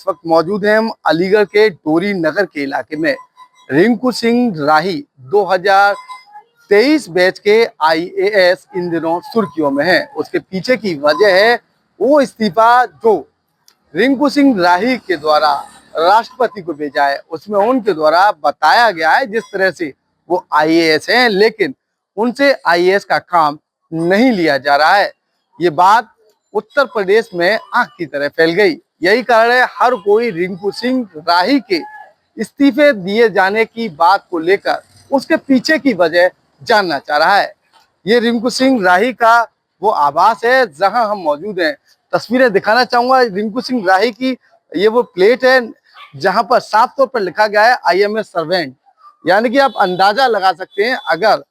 वक्त मौजूद हैं हम अलीगढ़ के डोरी नगर के इलाके में। रिंकू सिंह राही 2023 बैच के आईएएस इन दिनों सुर्खियों में है। उसके पीछे की वजह है वो इस्तीफा जो रिंकू सिंह राही के द्वारा राष्ट्रपति को भेजा है। उसमें उनके द्वारा बताया गया है जिस तरह से वो आईएएस हैं, लेकिन उनसे आईएएस का काम नहीं लिया जा रहा है। ये बात उत्तर प्रदेश में आग की तरह फैल गई। यही कारण है हर कोई रिंकू सिंह राही के इस्तीफे दिए जाने की बात को लेकर उसके पीछे की वजह जानना चाह रहा है। ये रिंकू सिंह राही का वो आवास है जहां हम मौजूद हैं। तस्वीरें दिखाना चाहूंगा रिंकू सिंह राही की। ये वो प्लेट है जहां पर साफ तौर पर लिखा गया है आईएमएस सर्वेंट, यानी कि आप अंदाजा लगा सकते हैं अगर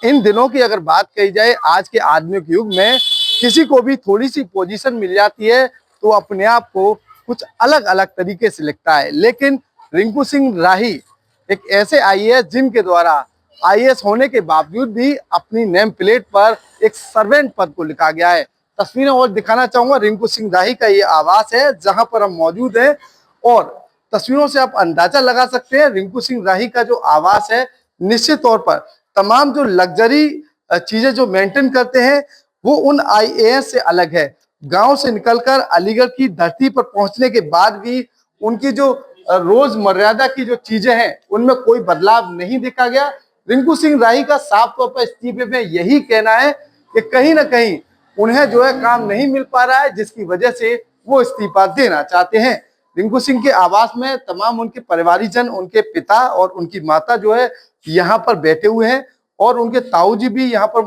इन दिनों की अगर बात कही जाए, आज के आधुनिक युग में किसी को भी थोड़ी सी पोजीशन मिल जाती है तो अपने आप को कुछ अलग अलग तरीके से लिखता है। लेकिन रिंकू सिंह राही एक ऐसे आईएएस जिनके द्वारा आईएएस होने के बावजूद भी अपनी नेम प्लेट पर एक सर्वेंट पद को लिखा गया है। तस्वीरें और दिखाना चाहूंगा। रिंकू सिंह राही का ये आवास है जहां पर हम मौजूद हैं और तस्वीरों से आप अंदाजा लगा सकते हैं रिंकू सिंह राही का जो आवास है निश्चित तौर पर तमाम जो लग्जरी चीजें जो मेंटेन करते हैं वो उन आईएएस से अलग है। गांव से निकलकर अलीगढ़ की धरती पर पहुंचने के बाद भी उनकी जो रोजमर्यादा की जो चीजें हैं उनमें कोई बदलाव नहीं देखा गया। रिंकू सिंह राही का साफ तौर पर इस्तीफे में यही कहना है कि कहीं ना कहीं उन्हें जो है काम नहीं मिल पा रहा है, जिसकी वजह से वो इस्तीफा देना चाहते हैं। रिंकू सिंह के आवास में तमाम उनके परिवारीजन, उनके पिता और उनकी माता जो है यहाँ पर बैठे हुए हैं और उनके ताऊ जी भी यहाँ पर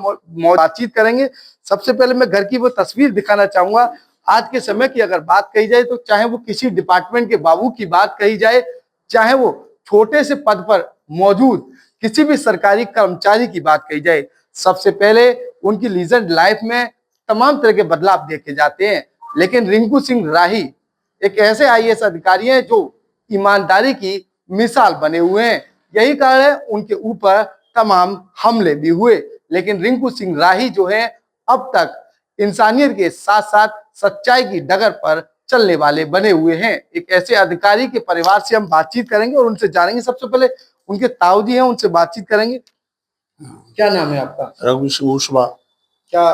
बातचीत करेंगे। सबसे पहले मैं घर की वो तस्वीर दिखाना चाहूंगा। आज के समय की अगर बात कही जाए तो चाहे वो किसी डिपार्टमेंट के बाबू की बात कही जाए, चाहे वो छोटे से पद पर मौजूद किसी भी सरकारी कर्मचारी की बात कही जाए, सबसे पहले उनकी लीजेंड लाइफ में तमाम तरह के बदलाव देखे जाते हैं। लेकिन रिंकू सिंह राही एक ऐसे आईएएस अधिकारी हैं जो ईमानदारी की मिसाल बने हुए हैं। यही कारण है उनके ऊपर तमाम हमले भी हुए, लेकिन रिंकू सिंह राही जो है अब तक इंसानियत के साथ साथ सच्चाई की डगर पर चलने वाले बने हुए हैं। एक ऐसे अधिकारी के परिवार से हम बातचीत करेंगे और उनसे जानेंगे। सबसे पहले उनके ताऊ जी हैं, उनसे बातचीत करेंगे। क्या नाम है आपका? रघुवंशवा। क्या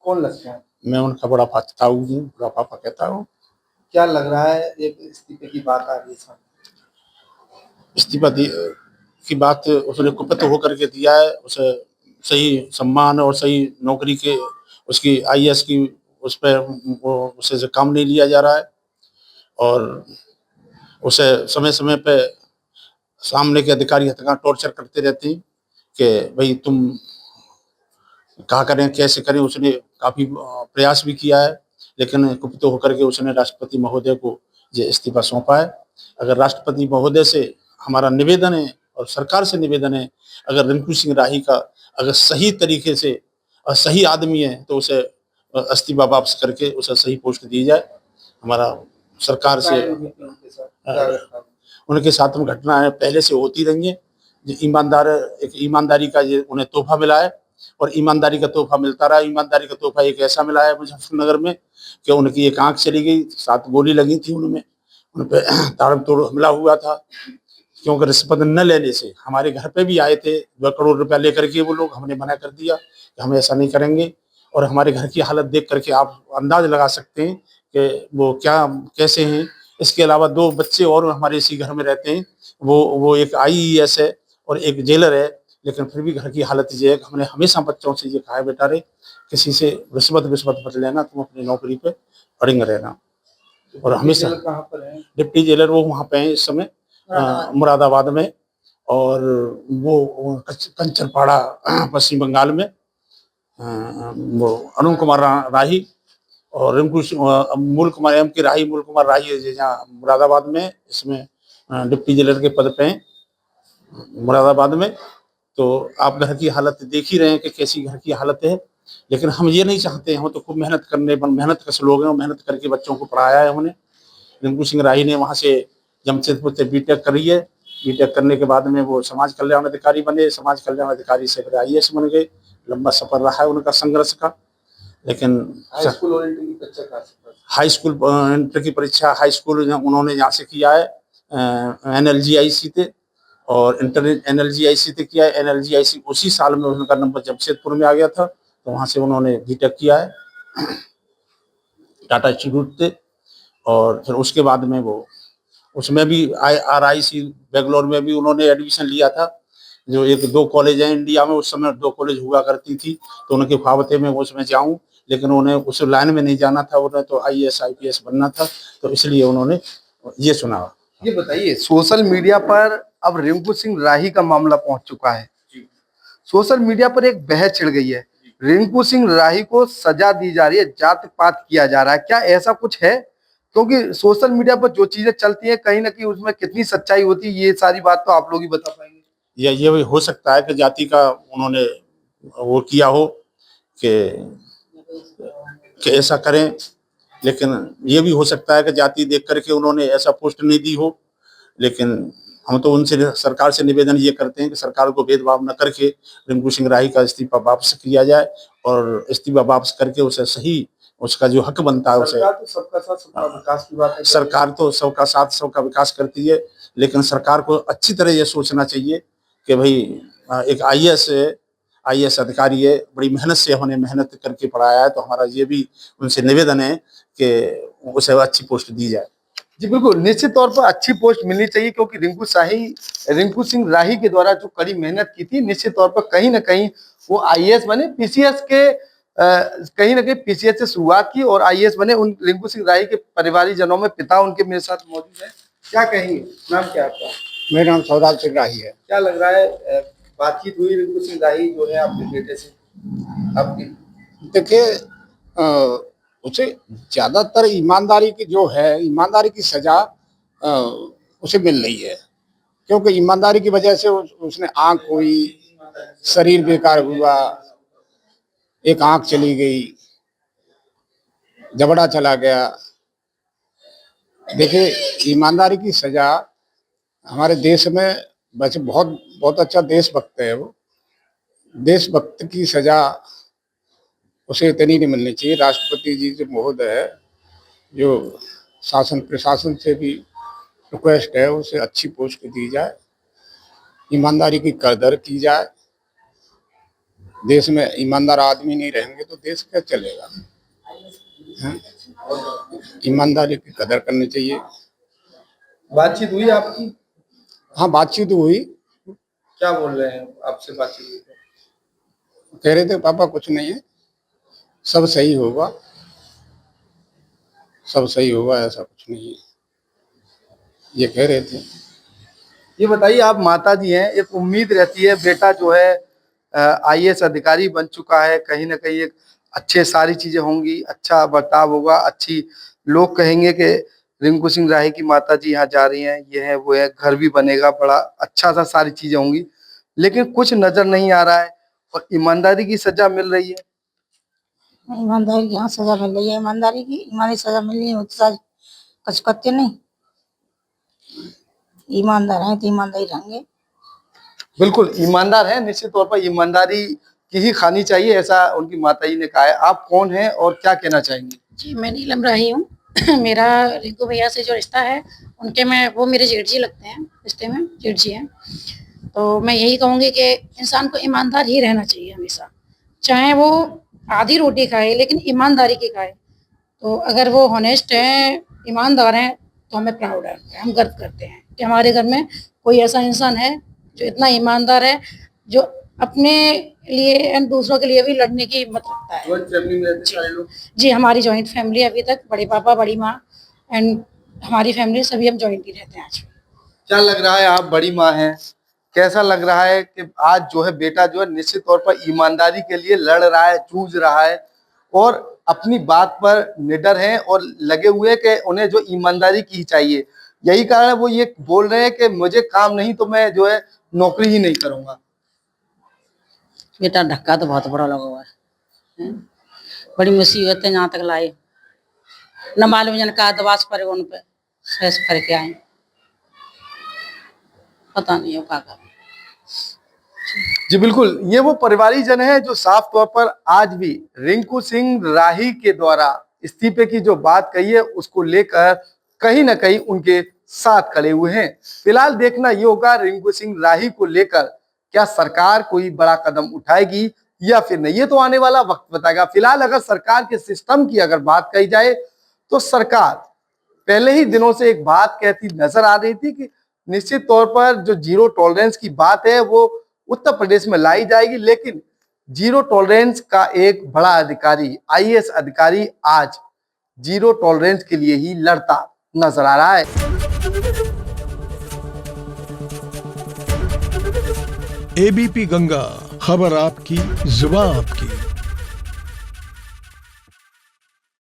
कौन लगता है? मैं उनका बड़ा ताऊ हूँ, बड़ा पापा कहता हूँ। क्या लग रहा है एक इस्तीफे की बात आ रही है? इस्तीफा की बात उसने कुपित होकर के दिया है। उसे सही सम्मान और सही नौकरी के उसकी आईएएस की उस पर उसे काम नहीं लिया जा रहा है और उसे समय समय पे सामने के अधिकारी हत्या टॉर्चर करते रहते हैं कि भाई तुम क्या करें कैसे करें। उसने काफी प्रयास भी किया है, लेकिन कुपित होकर के उसने राष्ट्रपति महोदय को ये इस्तीफा सौंपा है। अगर राष्ट्रपति महोदय से हमारा निवेदन है और सरकार से निवेदन है, अगर रिंकू सिंह राही का अगर सही तरीके से और सही आदमी है तो उसे इस्तीफा वापस करके उसे सही पोस्ट दी जाए। हमारा सरकार से उनके साथ में घटना है पहले से होती रही है। एक ईमानदारी का ये उन्हें तोहफा मिला है और ईमानदारी का तोहफा मिलता रहा। ईमानदारी का तोहफा एक ऐसा मिला है मुजफ्फरनगर में कि उनकी एक आंख चली गई, 7 गोली लगी थी उनमें, उन पे ताबड़तोड़ हमला हुआ था क्योंकि रिश्वत न लेने से। हमारे घर पे भी आए थे 2 करोड़ रुपया लेकर के वो लोग, हमने मना कर दिया कि हम ऐसा नहीं करेंगे। और हमारे घर की हालत देख करके आप अंदाज लगा सकते हैं कि वो क्या कैसे हैं। इसके अलावा 2 बच्चे और हमारे इसी घर में रहते हैं। वो एक आईएएस है और एक जेलर है, लेकिन फिर भी घर की हालत ये है कि हमने हमेशा बच्चों से ये कहा है, बेटा रे किसी से रिश्वत मत लेना, तुम अपनी नौकरी पे अड़िंग रहना। और हमेशा डिप्टी जेलर वो वहाँ पे हैं इस समय मुरादाबाद में, और वो कंचनपाड़ा पश्चिम बंगाल में वो अरुण कुमार राही और रिंकू मूल कुमार एम के राही, मूल कुमार राही है जहाँ मुरादाबाद में, इसमें डिप्टी जेलर के पद पे हैं मुरादाबाद में। तो आप घर की हालत देख ही रहे हैं कि कैसी घर की हालत है। लेकिन हम ये नहीं चाहते, हम तो खूब मेहनत कश लोग हैं, मेहनत करके बच्चों को पढ़ाया है हमने। रिंकू सिंह राही ने वहाँ से जमशेदपुर से बीटेक करी है। बीटेक करने के बाद में वो समाज कल्याण अधिकारी बने, समाज कल्याण अधिकारी से फिर आईएएस बन गए। लंबा सफर रहा है उनका संघर्ष का। लेकिन हाई स्कूल इंटर की परीक्षा हाई स्कूल उन्होंने यहाँ से किया है NLGIC थे, और इंटर NLGIC से किया है। NLGIC उसी साल में उनका नंबर जमशेदपुर में आ गया था, तो वहाँ से उन्होंने BTech किया है टाटा इंस्टीट्यूट से। और फिर उसके बाद में वो उसमें भी RIC बेंगलोर में भी उन्होंने एडमिशन लिया था। जो 1-2 कॉलेज हैं इंडिया में, उस समय 2 कॉलेज हुआ करती थी, तो उनके ख्वाब थे मैं उसमें जाऊं, लेकिन उन्हें उस लाइन में नहीं जाना था, उन्हें तो IAS IPS बनना था, तो इसलिए उन्होंने ये चुना। ये बताइए, सोशल मीडिया पर अब रिंकू सिंह राही का मामला पहुंच चुका है। सोशल मीडिया पर एक बहस छिड़ गई है, रिंकू सिंह राही को सजा दी जा रही है, जात पात किया जा रहा है, क्या ऐसा कुछ है? क्योंकि सोशल मीडिया पर जो चीजें चलती हैं कहीं ना कहीं उसमें कितनी सच्चाई होती है, ये सारी बात तो आप लोग ही बता पाएंगे। या ये भी हो सकता है कि जाति का उन्होंने वो किया हो कि ऐसा करें, लेकिन ये भी हो सकता है कि जाति देख करके उन्होंने ऐसा पोस्ट नहीं दी हो। लेकिन हम तो उनसे सरकार से निवेदन ये करते हैं कि सरकार को भेदभाव न करके रिंकू सिंह राही का इस्तीफा वापस किया जाए, और इस्तीफा वापस करके उसे सही उसका जो हक बनता है उसे। सरकार तो सबका साथ सबका विकास की बात है। सरकार तो सबका साथ सबका विकास करती है, लेकिन सरकार को अच्छी तरह ये सोचना चाहिए कि भाई एक IAS अधिकारी है, बड़ी मेहनत से हमने मेहनत करके पढ़ाया है, तो हमारा ये भी उनसे निवेदन है कि उसे अच्छी पोस्ट दी जाए। जी बिल्कुल, निश्चित तौर पर अच्छी पोस्ट मिलनी चाहिए, क्योंकि रिंकू सिंह राही के द्वारा जो कड़ी मेहनत की थी, निश्चित तौर पर कहीं ना कहीं वो IAS बने। PCS के कहीं ना कहीं PCS से शुरुआत की और IAS बने। उन रिंकू सिंह राही के परिवारी जनों में पिता उनके मेरे साथ मौजूद है। क्या कहेंगे? नाम क्या आपका? मेरा नाम सौदाल सिंह राही है। क्या लग रहा है, बातचीत हुई रिंकू सिंह राही जो है आपके बेटे से आपकी? देखिए, उसे ज्यादातर ईमानदारी की जो है, ईमानदारी की सजा उसे मिल रही है, क्योंकि ईमानदारी की वजह से उसने आंख हुई, शरीर बेकार हुआ, एक आंख चली गई, जबड़ा चला गया। देखिए, ईमानदारी की सजा हमारे देश में वैसे बहुत बहुत अच्छा देशभक्त है वो। देशभक्त की सजा उसे इतनी नहीं मिलनी चाहिए। राष्ट्रपति जी जो महोदय है, जो शासन प्रशासन से भी रिक्वेस्ट है, उसे अच्छी पोस्ट दी जाए, ईमानदारी की कदर की जाए। देश में ईमानदार आदमी नहीं रहेंगे तो देश क्या चलेगा? ईमानदारी की कदर करनी चाहिए। बातचीत हुई आपकी? हाँ, बातचीत हुई। क्या बोल रहे हैं आपसे? बातचीत हुई तो कह रहे थे पापा कुछ नहीं है, सब सही होगा, सब सही होगा, ऐसा कुछ नहीं है, ये कह रहे थे। ये बताइए, आप माता जी हैं, एक उम्मीद रहती है बेटा जो है IAS अधिकारी बन चुका है, कहीं ना कहीं एक अच्छे सारी चीजें होंगी, अच्छा बर्ताव होगा, अच्छी लोग कहेंगे कि रिंकू सिंह राही की माता जी यहाँ जा रही हैं, ये है वो है, घर भी बनेगा, बड़ा अच्छा सा सारी चीजें होंगी, लेकिन कुछ नजर नहीं आ रहा है और ईमानदारी की सजा मिल रही है। ईमानदारी की यहाँ सजा मिल रही है, ईमानदारी की ईमानदारी सजा मिल रही है, कुछ करते नहीं। ईमानदार है तो ईमानदारी रहेंगे। बिल्कुल ईमानदार है, निश्चित तौर पर ईमानदारी की ही खानी चाहिए, ऐसा उनकी माताजी ने कहा है। आप कौन हैं और क्या कहना चाहेंगे? जी, मैं नीलम राही हूँ। मेरा रिंकू भैया से जो रिश्ता है, वो मेरे जेठ जी लगते हैं, रिश्ते में जेठ जी हैं। तो मैं यही कहूँगी कि इंसान को ईमानदार ही रहना चाहिए हमेशा, चाहे वो आधी रोटी खाए लेकिन ईमानदारी की खाए। तो अगर वो हॉनेस्ट हैं, ईमानदार हैं, तो हमें प्राउड है, हम गर्व करते हैं कि हमारे घर में कोई ऐसा इंसान है जो इतना ईमानदार है, जो अपने लिए एंड दूसरों के लिए भी लड़ने की हिम्मत रखता है। फैमिली में रहते सारे लोग? जी, हमारी जॉइंट फैमिली अभी तक, बड़े पापा, बड़ी माँ एंड हमारी फैमिली, सभी हम जॉइंट ही रहते हैं आज। क्या लग रहा है, आप बड़ी माँ हैं, कैसा लग रहा है कि आज जो है बेटा जो है निश्चित तौर पर ईमानदारी के लिए लड़ रहा है, जूझ रहा है और अपनी बात पर निडर हैं और लगे हुए कि उन्हें जो ईमानदारी की चाहिए, यही कारण है वो ये बोल रहे हैं कि मुझे काम नहीं तो मैं जो है नौकरी ही नहीं करूंगा? बेटा, धक्का तो बहुत बड़ा लगा हुआ है, बड़ी मुसीबत है, यहाँ तक लाए, न मालूम जन का दबास पर उन पे सहस करके आए, पता नहीं हो क्या। जी बिल्कुल, ये वो परिवारी जन है जो साफ तौर पर आज भी रिंकू सिंह राही के द्वारा इस्तीफे की जो बात कही है उसको लेकर कहीं ना कहीं उनके साथ खड़े हुए हैं। फिलहाल देखना ये होगा रिंकू सिंह राही को लेकर क्या सरकार कोई बड़ा कदम उठाएगी या फिर नहीं, ये तो आने वाला वक्त बताएगा। फिलहाल अगर सरकार के सिस्टम की अगर बात कही जाए तो सरकार पहले ही दिनों से एक बात कहती नजर आ रही थी कि निश्चित तौर पर जो जीरो टॉलरेंस की बात है वो उत्तर प्रदेश में लाई जाएगी, लेकिन जीरो टॉलरेंस का एक बड़ा अधिकारी आईएएस अधिकारी आज जीरो टॉलरेंस के लिए ही लड़ता नजर आ रहा है। एबीपी गंगा, खबर आपकी, जुबान आपकी।